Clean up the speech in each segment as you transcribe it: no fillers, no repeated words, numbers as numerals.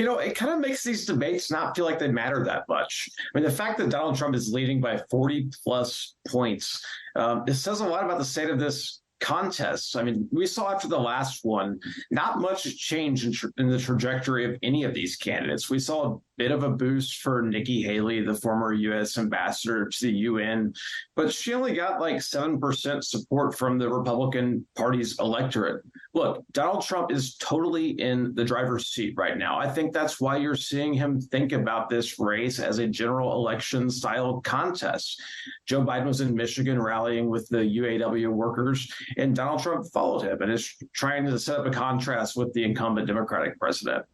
It kind of makes these debates not feel like they matter that much. I mean, the fact that Donald Trump is leading by 40 plus points, it says a lot about the state of this contest. I mean, we saw after the last one, not much change in the trajectory of any of these candidates. We saw a bit of a boost for Nikki Haley, the former U.S. ambassador to the UN, but she only got like 7% support from the Republican Party's electorate. Look, Donald Trump is totally in the driver's seat right now. I think that's why you're seeing him think about this race as a general election style contest. Joe Biden was in Michigan rallying with the UAW workers, and Donald Trump followed him and is trying to set up a contrast with the incumbent Democratic president.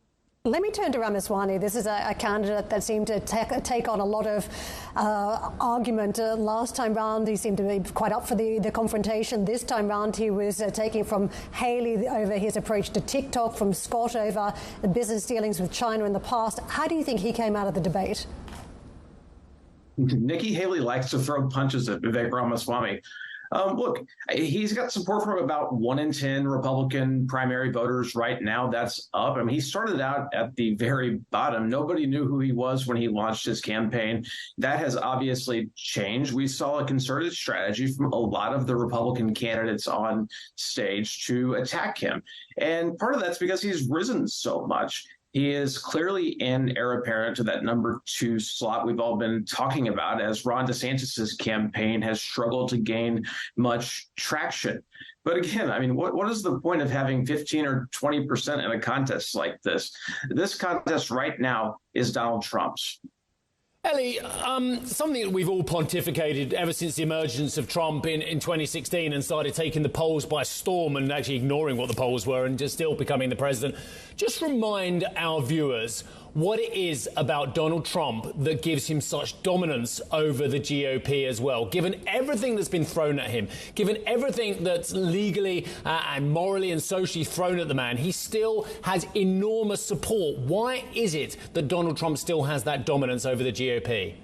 Let me turn to Ramaswamy. This is a candidate that seemed to take on a lot of argument. Last time round, he seemed to be quite up for the confrontation. This time round, he was taking from Haley over his approach to TikTok, from Scott over the business dealings with China in the past. How do you think he came out of the debate? Nikki Haley likes to throw punches at Vivek Ramaswamy. Look, he's got support from about 1 in 10 Republican primary voters right now. That's up. I mean, he started out at the very bottom. Nobody knew who he was when he launched his campaign. That has obviously changed. We saw a concerted strategy from a lot of the Republican candidates on stage to attack him. And part of that's because he's risen so much. He is clearly an heir apparent to that number 2 slot we've all been talking about, as Ron DeSantis' campaign has struggled to gain much traction. But again, I mean, what is the point of having 15 or 20% in a contest like this? This contest right now is Donald Trump's. Eli, something that we've all pontificated ever since the emergence of Trump in 2016 and started taking the polls by storm and actually ignoring what the polls were and just still becoming the president. Just remind our viewers what it is about Donald Trump that gives him such dominance over the GOP as well, given everything that's been thrown at him, given everything that's legally and morally and socially thrown at the man, he still has enormous support. Why is it that Donald Trump still has that dominance over the GOP?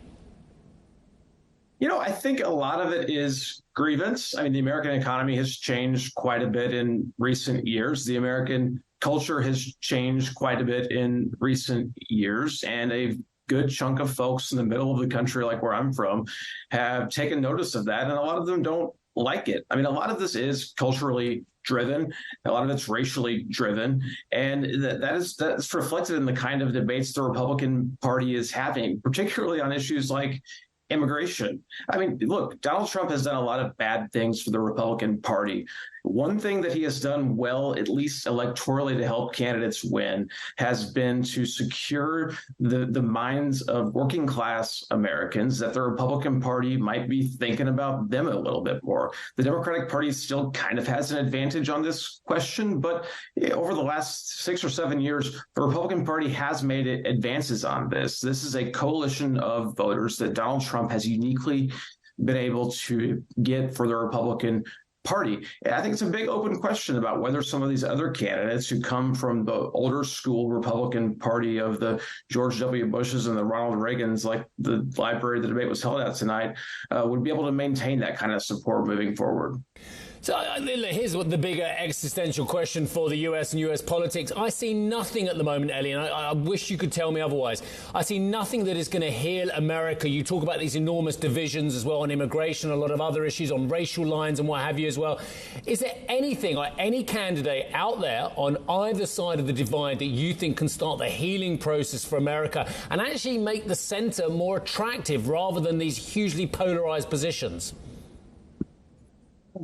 I think a lot of it is grievance. I mean, the American economy has changed quite a bit in recent years. The American culture has changed quite a bit in recent years, and a good chunk of folks in the middle of the country, like where I'm from, have taken notice of that, and a lot of them don't like it. I mean, a lot of this is culturally driven, a lot of it's racially driven, and that's reflected in the kind of debates the Republican Party is having, particularly on issues like immigration. I mean, look, Donald Trump has done a lot of bad things for the Republican Party. One thing that he has done well, at least electorally, to help candidates win, has been to secure the minds of working class Americans, that the Republican Party might be thinking about them a little bit more. The Democratic Party still kind of has an advantage on this question, but over the last 6 or 7 years, the Republican Party has made advances on this. This is a coalition of voters that Donald Trump has uniquely been able to get for the Republican Party. And I think it's a big open question about whether some of these other candidates who come from the older school Republican Party of the George W. Bushes and the Ronald Reagans, like the library the debate was held at tonight, would be able to maintain that kind of support moving forward. So here's what the bigger existential question for the US and US politics. I see nothing at the moment, Eli, and I wish you could tell me otherwise. I see nothing that is going to heal America. You talk about these enormous divisions as well on immigration, a lot of other issues on racial lines and what have you as well. Is there anything or any candidate out there on either side of the divide that you think can start the healing process for America and actually make the center more attractive rather than these hugely polarized positions?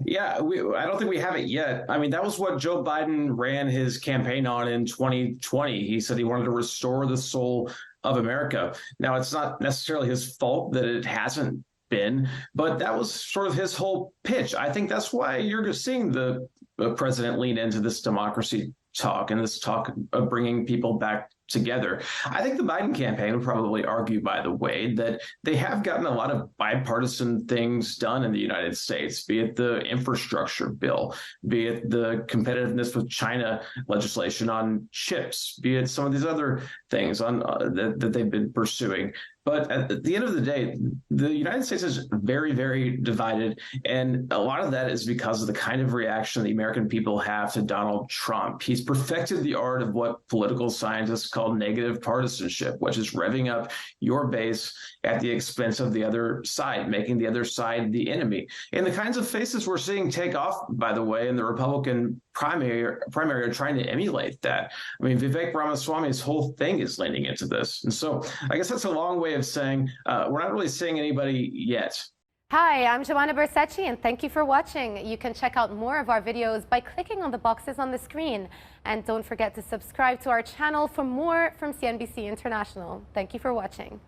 Yeah, I don't think we have it yet. I mean, that was what Joe Biden ran his campaign on in 2020. He said he wanted to restore the soul of America. Now, it's not necessarily his fault that it hasn't been, but that was sort of his whole pitch. I think that's why you're seeing the president lean into this democracy talk and this talk of bringing people back together. I think the Biden campaign would probably argue, by the way, that they have gotten a lot of bipartisan things done in the United States, be it the infrastructure bill, be it the competitiveness with China legislation on chips, be it some of these other things on that they've been pursuing. But at the end of the day, the United States is very, very divided. And a lot of that is because of the kind of reaction the American people have to Donald Trump. He's perfected the art of what political scientists call negative partisanship, which is revving up your base at the expense of the other side, making the other side the enemy. And the kinds of faces we're seeing take off, by the way, in the Republican primary are trying to emulate that. I mean, Vivek Ramaswamy's whole thing is leaning into this. And so I guess that's a long way of saying we're not really seeing anybody yet. Hi, I'm Joanna Bersecci, and thank you for watching. You can check out more of our videos by clicking on the boxes on the screen. And don't forget to subscribe to our channel for more from CNBC International. Thank you for watching.